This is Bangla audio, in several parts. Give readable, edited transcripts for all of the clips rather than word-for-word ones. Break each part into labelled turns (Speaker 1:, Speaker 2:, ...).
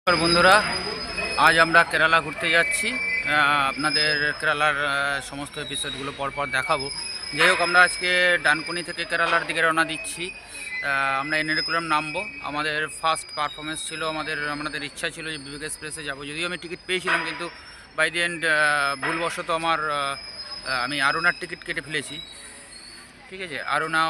Speaker 1: নমস্কার বন্ধুরা, আজ আমরা কেরালা ঘুরতে যাচ্ছি। আপনাদের কেরালার সমস্ত এপিসোডগুলো পরপর দেখাবো। যাই হোক, আমরা আজকে ডানকুনি থেকে কেরালার দিকে রওনা দিচ্ছি। আমরা এরনাকুলাম নামবো। আমাদের ফার্স্ট পারফরমেন্স ছিল, আমাদের ইচ্ছা ছিল যে বিবেক এক্সপ্রেসে যাবো। যদিও আমি টিকিট পেয়েছিলাম, কিন্তু বাই দি এন্ড ভুলবশত আমি আরুনার টিকিট কেটে ফেলেছি। ঠিক আছে, আরুনা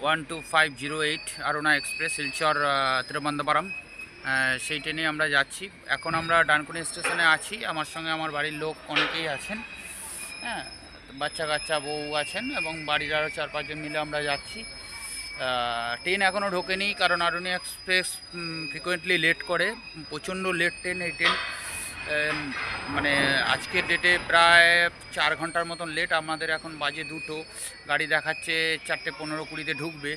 Speaker 1: 12508 আরুনা এক্সপ্রেস শিলচর তিরুবনন্তপুরম, সেই ট্রেনে আমরা যাচ্ছি। এখন আমরা ডানকুনি স্টেশনে আছি। আমার সঙ্গে আমার বাড়ির লোক অনেকেই আছেন, হ্যাঁ, বাচ্চা কাচ্চা বউ আছেন এবং বাড়ির আরও 4-5 জন মিলে আমরা যাচ্ছি। ট্রেন এখনও ঢোকেনি, কারণ আরুনি এক্সপ্রেস ফ্রিকোয়েন্টলি লেট করে। প্রচণ্ড লেট ট্রেন এই ট্রেন। মানে আজকের ডেটে প্রায় 4 ঘন্টার মতন লেট। আমাদের এখন বাজে 2টো, গাড়ি দেখাচ্ছে 4:15-20-তে ঢুকবে।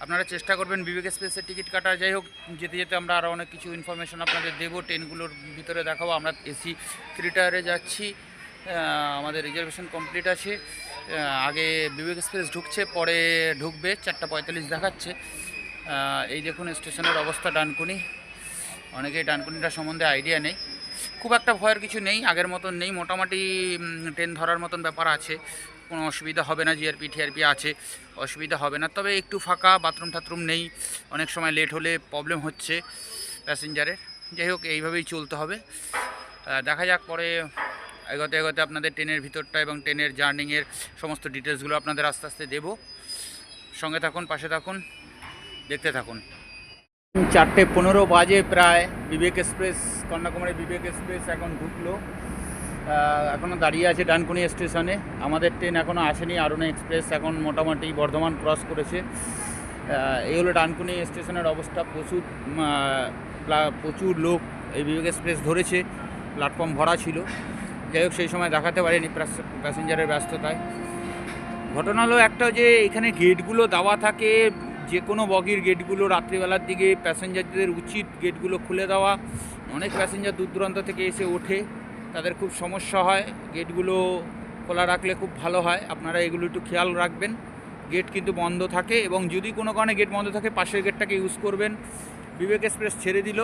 Speaker 1: আপনারা চেষ্টা করবেন বিবেক এক্সপ্রেসের টিকিট কাটার। যাই হোক, যেতে যেতে আমরা আরও অনেক কিছু ইনফরমেশন আপনাদের দেবো, ট্রেনগুলোর ভিতরে দেখাবো। আমরা এসি 3 টায়ারে যাচ্ছি, আমাদের রিজার্ভেশন কমপ্লিট আছে। আগে বিবেক এক্সপ্রেস ঢুকছে, পরে ঢুকবে, 4:45 দেখাচ্ছে। এই দেখুন স্টেশনের অবস্থা ডানকুনি। অনেকেই ডানকুনিটা সম্বন্ধে আইডিয়া নেই। খুব একটা ভয়ের কিছু নেই, আগের মতন নেই। মোটামুটি ট্রেন ধরার মতন ব্যাপার আছে, কোনো অসুবিধা হবে না। জিআরপি টিআরপি আছে, অসুবিধা হবে না। তবে একটু ফাঁকা, বাথরুম টাথরুম নেই, অনেক সময় লেট হলে প্রবলেম হচ্ছে প্যাসেঞ্জারের। যাই হোক, এইভাবেই চলতে হবে। দেখা যাক, পরে এগোতে এগোতে আপনাদের ট্রেনের ভিতরটা এবং ট্রেনের জার্নিংয়ের সমস্ত ডিটেলসগুলো আপনাদের আস্তে আস্তে দেবো। সঙ্গে থাকুন, পাশে থাকুন, দেখতে থাকুন। 4:15 বাজে প্রায়। বিবেক এক্সপ্রেস, কন্যাকুমারী বিবেক এক্সপ্রেস এখন ঢুকলো। এখনও দাঁড়িয়ে আছে ডানকুনি স্টেশনে। আমাদের ট্রেন এখনও আসেনি। আরুনা এক্সপ্রেস এখন মোটামুটি বর্ধমান ক্রস করেছে। এই হলো ডানকুনি স্টেশনের অবস্থা। প্রচুর লোক এই বিবেক এক্সপ্রেস ধরেছে, প্ল্যাটফর্ম ভরা ছিল। যাই হোক, সেই সময় দেখাতে পারেনি প্যাসেঞ্জারের ব্যস্ততায়। ঘটনা হলো একটা, যে এখানে গেটগুলো দেওয়া থাকে, যে কোনো বগির গেটগুলো রাত্রিবেলার দিকে প্যাসেঞ্জারদের উচিত গেটগুলো খুলে দেওয়া। অনেক প্যাসেঞ্জার দূর দূরান্ত থেকে এসে ওঠে, তাদের খুব সমস্যা হয়। গেটগুলো খোলা রাখলে খুব ভালো হয়। আপনারা এগুলো একটু খেয়াল রাখবেন। গেট কিন্তু বন্ধ থাকে, এবং যদি কোনো কারণে গেট বন্ধ থাকে, পাশের গেটটাকে ইউজ করবেন। বিবেক এক্সপ্রেস ছেড়ে দিল,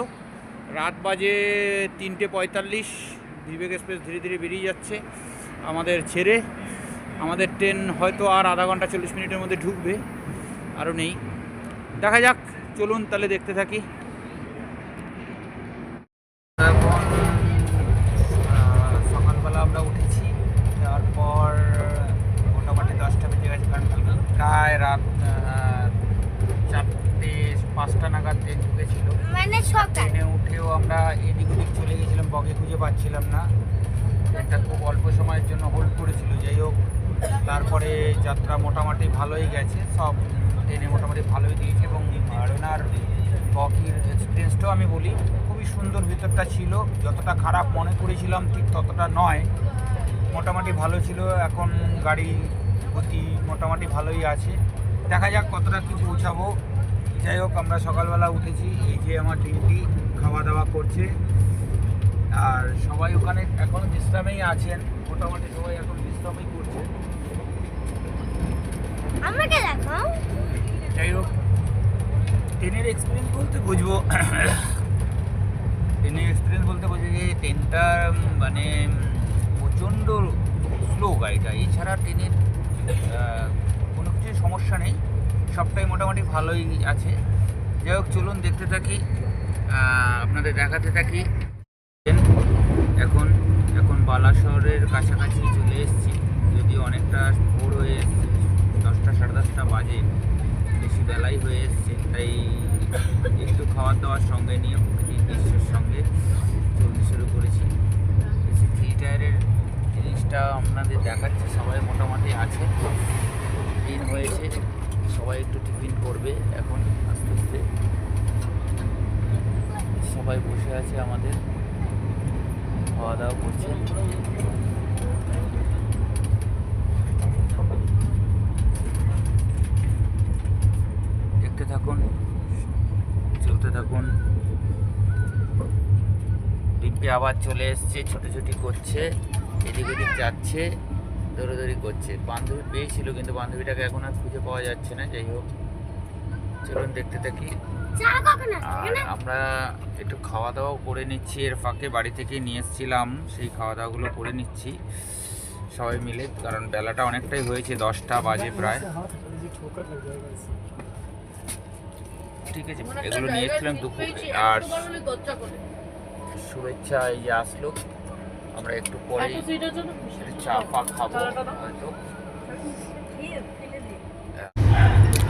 Speaker 1: রাত বাজে 3:45। বিবেক এক্সপ্রেস ধীরে ধীরে বেরিয়ে যাচ্ছে আমাদের ছেড়ে। আমাদের ট্রেন হয়তো আর আধা ঘন্টা 40 মিনিটের মধ্যে ঢুকবে, আরও নেই। দেখা যাক, চলুন তাহলে দেখতে থাকি। এখন সকালবেলা আমরা উঠেছি, তারপর মোটামুটি 10টা বেজে গেছে, কারণ প্রায় রাত 4:05 নাগাদ ট্রেন ঢুকেছিল। ট্রেনে উঠেও আমরা এদিক ওদিক চলে গেছিলাম, বগে খুঁজে পাচ্ছিলাম না। ট্রেনটা খুব অল্প সময়ের জন্য হোল্ড করেছিল। যাই হোক, তারপরে যাত্রা মোটামুটি ভালোই গেছে, সব ট্রেনে মোটামুটি ভালোই দিয়েছে। এবং আরুনার বগির এক্সপিরিয়েন্সটাও আমি বলি, খুবই সুন্দর ভিতরটা ছিল। যতটা খারাপ মনে করেছিলাম ঠিক ততটা নয়, মোটামুটি ভালো ছিল। এখন গাড়ি গতি মোটামুটি ভালোই আছে। দেখা যাক কতটা কী পৌঁছাবো। যাই হোক, আমরা সকালবেলা উঠেছি, এই যে আমার ডিউটি, খাওয়া দাওয়া করছে। আর সবাই ওখানে এখন বিশ্রামেই আছেন, মোটামুটি সবাই এখন বিশ্রামই করছে।
Speaker 2: আমাকে দেখাও।
Speaker 1: যাই হোক, ট্রেনের এক্সপিরিয়েন্স বলতে বুঝবো যে ট্রেনটা মানে প্রচণ্ড স্লো গাড়িটা। এছাড়া ট্রেনের কোনো কিছু সমস্যা নেই, সবটাই মোটামুটি ভালোই আছে। যাই হোক, চলুন দেখতে থাকি, আপনাদের দেখাতে থাকি। এখন বালাসরের কাছাকাছি চলে এসেছি, যদিও অনেকটা ভোর হয়ে এসছে, 10টা 10:30 বাজে, বেশি বেলাই হয়ে এসছে। তাই একটু খাওয়ার দাওয়ার সঙ্গে নিয়ে প্রকৃতির দৃশ্যের সঙ্গে চলতে শুরু করেছি। এসি 3 টায়ারের জিনিসটা আপনাদের দেখাচ্ছে। সবাই মোটামুটি আছে, দিন হয়েছে, সবাই একটু টিফিন করবে এখন আস্তে আস্তে। সবাই বসে আছে, আমাদের খাওয়া দাওয়া করছে। দেখতে থাকুন, চলতে থাকুন। ডিম্পি আবার চলে এসছে, ছোটাছুটি করছে, এদিক ওদিক যাচ্ছে, দৌড়াদৌড়ি করছে। বান্ধবী পেয়েছিল, কিন্তু বান্ধবীটাকে এখন আর খুঁজে পাওয়া যাচ্ছে না। যাই হোক, চলুন দেখতে থাকি। আর আমরা একটু খাওয়া দাওয়াও করে নিচ্ছি, এর ফাঁকে বাড়ি থেকে নিয়ে এসেছিলাম, সেই খাওয়া দাওয়াগুলো করে নিচ্ছি সবাই মিলে, কারণ বেলাটা অনেকটাই হয়েছে, 10টা বাজে প্রায়। ঠিক আছে, এগুলো নিয়ে এসেছিলাম দুপুর। আর শুভেচ্ছা এই যে আসলো, আমরা একটু পরে চা ফা খাবো হয়তো।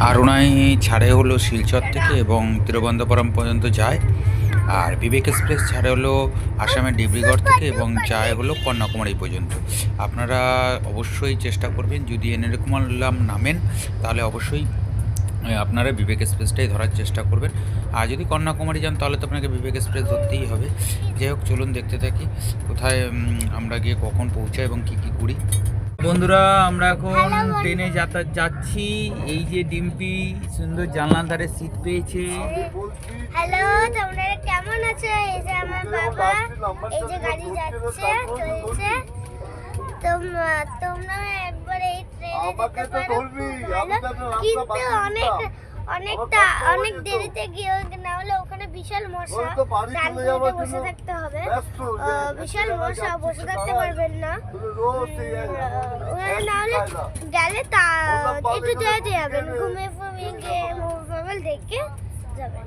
Speaker 1: আরুনাই ছাড়ে হলো শিলচর থেকে এবং তিরুবনন্তপুরম পর্যন্ত যায়, আর বিবেক এক্সপ্রেস ছাড়ে হলো আসামের ডিব্রুগড় থেকে এবং যায় হলো কন্যাকুমারী পর্যন্ত। আপনারা অবশ্যই চেষ্টা করবেন, যদি এরকম নামেন তাহলে অবশ্যই আপনারা বিবেক এক্সপ্রেসটাই ধরার চেষ্টা করবেন। আর যদি কন্যাকুমারী যান তাহলে তো আপনাকে বিবেক এক্সপ্রেস ধরতেই হবে। যাই হোক, চলুন দেখতে থাকি কোথায় আমরা গিয়ে কখন পৌঁছাই এবং কী কী করি। বন্ধুরা, আমরা এখন ট্রেনে যাচ্ছি। এই যে ডিম্পি সুন্দর জানলার ধারে সিট পেয়েছে।
Speaker 2: হ্যালো, তোমরা কেমন আছো? এই যে আমার বাবা, এই যে গাড়ি যাচ্ছে চলছে। তোমরা একবার এই ট্রেনে যেতে পারো, কিন্তু অনেক দেরিতে গিয়ে না হলে ওখানে বিশাল মশা, ডানকুনিতে বসে থাকতে হবে। বিশাল মশা, বসে থাকতে পারবেন না। ওখানে না হলে গেলে একটু যেতে যাবেন, ঘুমিয়ে ফুমিয়ে গিয়ে মোবাইল দেখে যাবেন।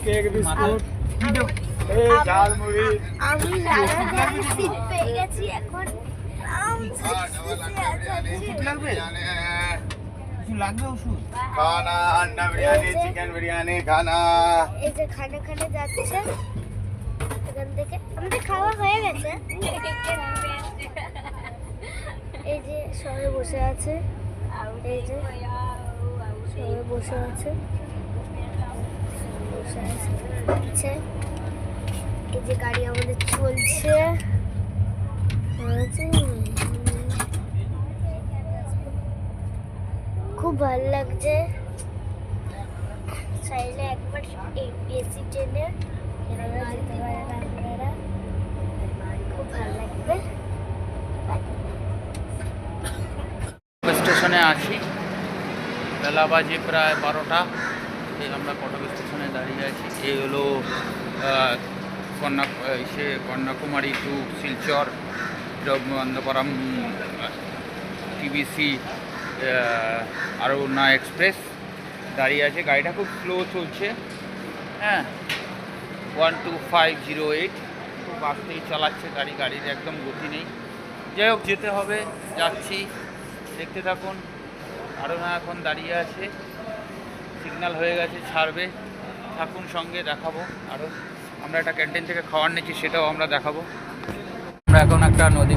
Speaker 3: Cake biscuit, jhalmuri.
Speaker 2: আমি সিট পেয়ে গেছি এখন।
Speaker 3: খানা, আন্ডা বিরিয়ানি, চিকেন বিরিয়ানি খানা।
Speaker 2: এই যে খানা খানা যাচ্ছে এখান থেকে। আমাদের খাওয়া হয়ে গেছে। এই যে সবাই বসে আছে, এই যে সবাই বসে আছে, এই যে গাড়ি আমাদের চলছে। খুব ভালো লাগছে। চাইলে একবার এসি ট্রেনে যেতে পারেন আপনারা, খুব ভালো লাগবে।
Speaker 1: স্টেশনে আছি, বেলা বাজে প্রায় 12টা। আমরা কটক স্টেশনে দাঁড়িয়ে আছি। এই হলো Kanyakumari to Silchar Thiruvananthapuram TVC Aronai express দাঁড়িয়ে আছে। গাড়িটা খুব স্লো চলছে, হ্যাঁ, 12508, খুব আস্তেই চালাচ্ছে গাড়ির একদম গতি নেই। যাই হোক, যেতে হবে, যাচ্ছি, দেখতে থাকুন। আরুনা এখন দাঁড়িয়ে আছে, সিগন্যাল হয়ে গেছে, ছাড়বে, থাকুন সঙ্গে, দেখাবো আরও। আমরা একটা ক্যান্টিন থেকে খাবার নিচ্ছি, সেটাও আমরা দেখাবো। আমরা এখন একটা নদী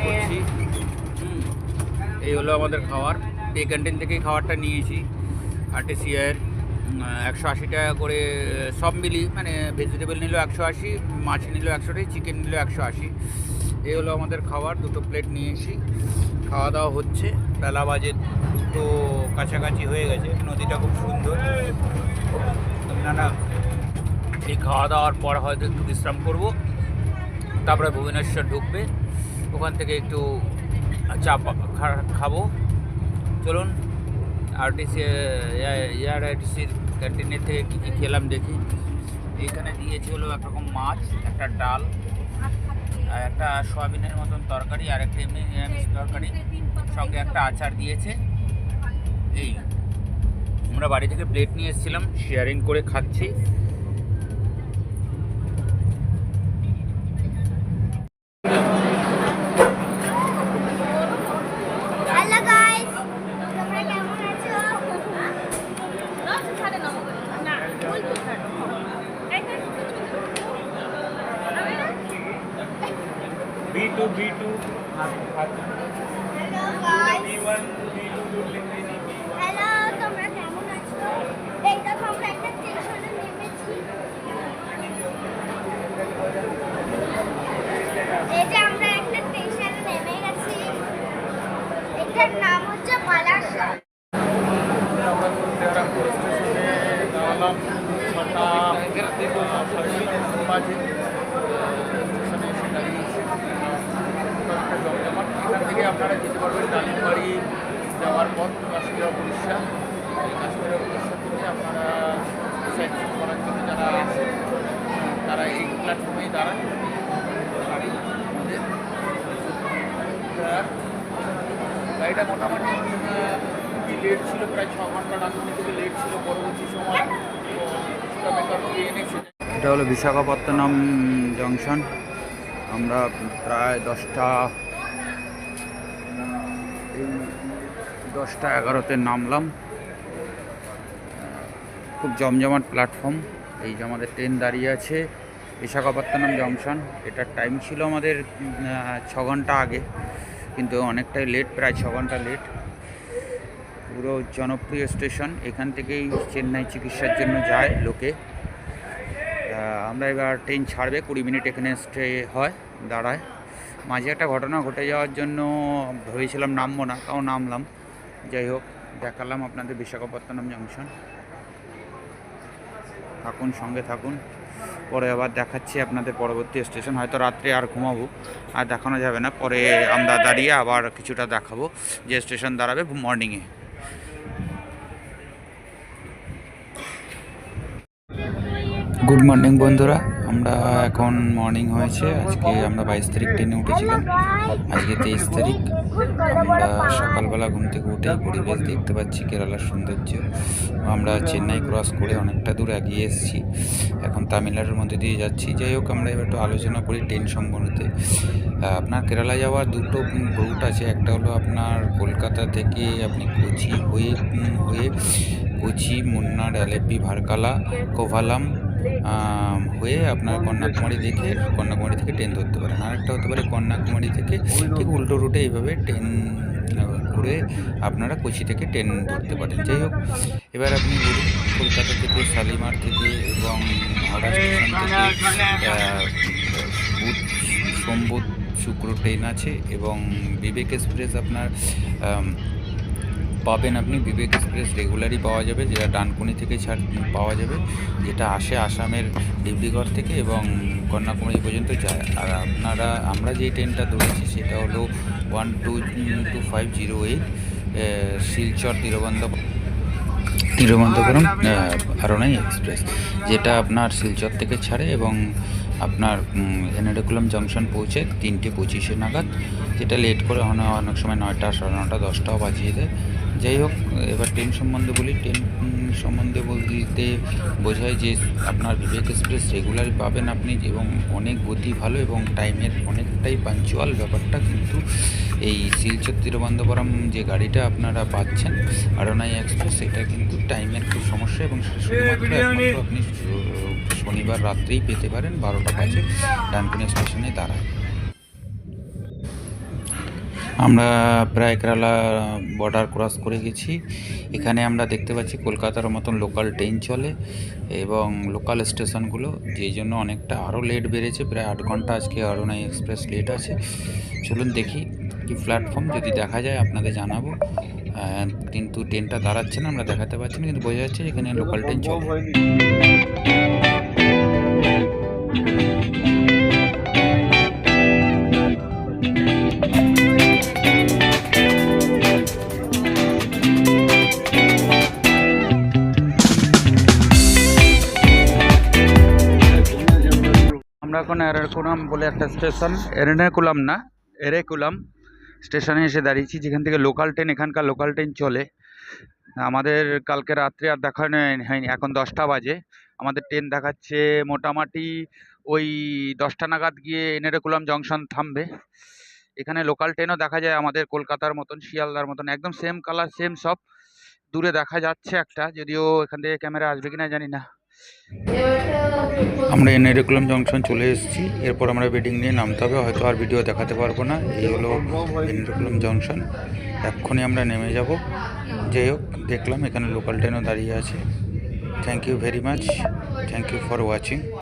Speaker 1: করছি। এই হলো আমাদের খাবার, এই ক্যান্টিন থেকেই খাবারটা নিয়েছি। আরটিসিআইয়ের 180 টাকা করে সব মিলি, মানে ভেজিটেবল নিল 180, মাছ নিল 100, চিকেন নিল 180। এই হলো আমাদের খাবার, দুটো প্লেট নিয়েছি, খাওয়া দাওয়া হচ্ছে। বেলা বাজে তো কাছাকাছি হয়ে গেছে। নদীটা খুব সুন্দর। না, এই খাওয়া দাওয়ার পর হয়তো একটু বিশ্রাম করব, তারপরে ভুবনেশ্বর ঢুকবে, ওখান থেকে একটু চা খাবো। চলুন আরটিসির ক্যান্টিনের থেকে কী কী খেলাম দেখি। এখানে দিয়েছে হলো একরকম মাছ, একটা ডাল, একটা সয়াবিনের মতন তরকারি, আর একটা এমনি নিরামিষ তরকারি, সঙ্গে একটা আচার দিয়েছে। এই আমরা বাড়ি থেকে প্লেট নিয়ে এসেছিলাম, শেয়ারিং করে খাচ্ছি।
Speaker 3: B2
Speaker 2: হ্যালো, তোমরা কেমন আছো? এই দেখো আমরা একটা স্টেশনে নেমেছি। এই যে আমরা একটা স্টেশনে নেমে গেছি, এটার নাম হচ্ছে বালাসা।
Speaker 1: পথ কাশ্মীর উড়িষ্যা। এই কাশ্মীর উড়িষ্যা থেকে আপনারা সাইট করার জন্য যারা আসেন তারা এই প্ল্যাটফর্মেই দাঁড়ান। গাড়ি আমাদের গাড়িটা মোটামুটি খুবই লেট ছিল, প্রায় 6 ঘন্টা ডানকুনি থেকে লেট ছিল। পরবর্তী সময় এনেছে। এটা হলো বিশাখাপত্তনম জংশন। আমরা প্রায় 10:11-তে নামলাম। খুব জমজমাট প্ল্যাটফর্ম। এই যে আমাদের ট্রেন দাঁড়িয়ে আছে বিশাখাপত্তনম জংশন। এটার টাইম ছিল আমাদের 6 ঘন্টা আগে, কিন্তু অনেকটাই লেট, প্রায় 6 ঘন্টা লেট। পুরো জনপ্রিয় স্টেশন। এখান থেকেই চেন্নাই চিকিৎসার জন্য যায় লোকে। আমরা এবার ট্রেন ছাড়বে, 20 মিনিট এখানে স্টে হয়, দাঁড়ায়। মাঝে একটা ঘটনা ঘটে যাওয়ার জন্য ভেবেছিলাম নামবো না, তাও নামলাম। যাই হোক, দেখালাম আপনাদের বিশাখাপত্তনম জংশন। থাকুন, সঙ্গে থাকুন, পরে আবার দেখাচ্ছি আপনাদের পরবর্তী স্টেশন। হয়তো রাত্রে আর ঘুমাবো, আর দেখানো যাবে না। পরে আমরা দাঁড়িয়ে আবার কিছুটা দেখাবো যে স্টেশন দাঁড়াবে মর্নিংয়ে। গুড মর্নিং বন্ধুরা, আমরা এখন মর্নিং হয়েছে। আজকে আমরা 22 তারিখ ট্রেনে উঠেছিলাম, আজকে 23 তারিখ। আমরা সকালবেলা ঘুম থেকে উঠে পরিবেশ দেখতে পাচ্ছি, কেরালার সৌন্দর্য। আমরা চেন্নাই ক্রস করে অনেকটা দূর এগিয়ে এসেছি, এখন তামিলনাড়ুর মধ্যে দিয়ে যাচ্ছি। যাই হোক, আমরা এবার একটু আলোচনা করি ট্রেন সম্বন্ধে। আপনার কেরালা যাওয়ার দুটো রুট আছে। একটা হলো আপনার কলকাতা থেকে আপনি কোচি হয়ে কোচি, মুন্নার, আলেপি, ভারকালা, কোভালাম হয়ে আপনার কন্যাকুমারী থেকে ট্রেন ধরতে পারেন। আরেকটা হতে পারে কন্যাকুমারী থেকে ঠিক উল্টো রুটে এইভাবে ট্রেন করে আপনারা কোচি থেকে ট্রেন ধরতে পারেন। যাই হোক, এবার আপনি কলকাতা থেকে, শালিমার থেকে এবং হাওড়া স্টেশন থেকে বুধ, সোম, বুধ, শুক্র ট্রেন আছে। এবং বিবেক এক্সপ্রেস আপনার পাবেন। আপনি বিবেক এক্সপ্রেস রেগুলারই পাওয়া যাবে, যেটা ডানকুনি থেকে পাওয়া যাবে, যেটা আসে আসামের ডিব্রুগড় থেকে এবং কন্যাকুমারী পর্যন্ত যায়। আর আমরা যে ট্রেনটা ধরেছি সেটা হলো 122508 শিলচর তিরুবনন্তপুরম আরোনাই এক্সপ্রেস, যেটা আপনার শিলচর থেকে ছাড়ে এবং আপনার এর্নাকুলাম জংশন পৌঁছে 3:25 নাগাদ, যেটা লেট করে অনেক সময় 9টা, 9:30, 10টাও বাজিয়ে দেয়। যাই হোক, এবার ট্রেন সম্বন্ধে বলি। ট্রেন সম্বন্ধে বলতে বোঝায় যে আপনার বিবেক এক্সপ্রেস রেগুলারই পাবেন আপনি, এবং অনেক গতি ভালো এবং টাইমের অনেকটাই পাঞ্চুয়াল ব্যাপারটা। কিন্তু এই শিলচর তিরুবনন্তপুরম যে গাড়িটা আপনারা পাচ্ছেন আরোনাই এক্সপ্রেস, এটা কিন্তু টাইমের খুব সমস্যা, এবং শুধুমাত্র আপনি শনিবার রাত্রেই পেতে পারেন 12টা বাজে ডানকুনি স্টেশনে দাঁড়ায়। আমরা প্রায় কেরালা বর্ডার ক্রস করে গেছি। এখানে আমরা দেখতে পাচ্ছি কলকাতার মতন লোকাল ট্রেন চলে এবং লোকাল স্টেশনগুলো, যেই জন্য অনেকটা আরও লেট বেড়েছে। প্রায় 8 ঘন্টা আজকে আরোনাই এক্সপ্রেস লেট আছে। চলুন দেখি কি প্ল্যাটফর্ম, যদি দেখা যায় আপনাদের জানাবো। কিন্তু ট্রেনটা দাঁড়াচ্ছে না, আমরা দেখাতে পারছি না, কিন্তু বোঝা যাচ্ছে এখানে লোকাল ট্রেন চলে। আমরা এখন এরাকুলাম বলে একটা স্টেশন, এরেকুলাম স্টেশনে এসে দাঁড়িয়েছি, যেখান থেকে লোকাল ট্রেন, এখানকার লোকাল ট্রেন চলে। আমাদের কালকে রাত্রে আর দেখানো হয়নি, এখন 10টা বাজে। আমাদের ট্রেন দেখাচ্ছে মোটামুটি ওই 10টা নাগাদ গিয়ে এরেকুলাম জংশন থামবে। এখানে লোকাল ট্রেনও দেখা যায় আমাদের কলকাতার মতন, শিয়ালদার মতন, একদম সেম কালার, সেম সব। দূরে দেখা যাচ্ছে একটা, যদিও এখান থেকে ক্যামেরা আসবে কিনা জানি না। আমরা এরেকুলাম জংশন চলে এসেছি। এরপর আমরা বেডিং নিয়ে নামতে হবে, হয়তো আর ভিডিও দেখাতে পারবো না। এই হলো এরেকুলাম জংশন, এক্ষুনি আমরা নেমে যাব। যাই হোক, দেখলাম এখানে লোকাল ট্রেনও দাঁড়িয়ে আছে। Thank you very much, thank you for watching.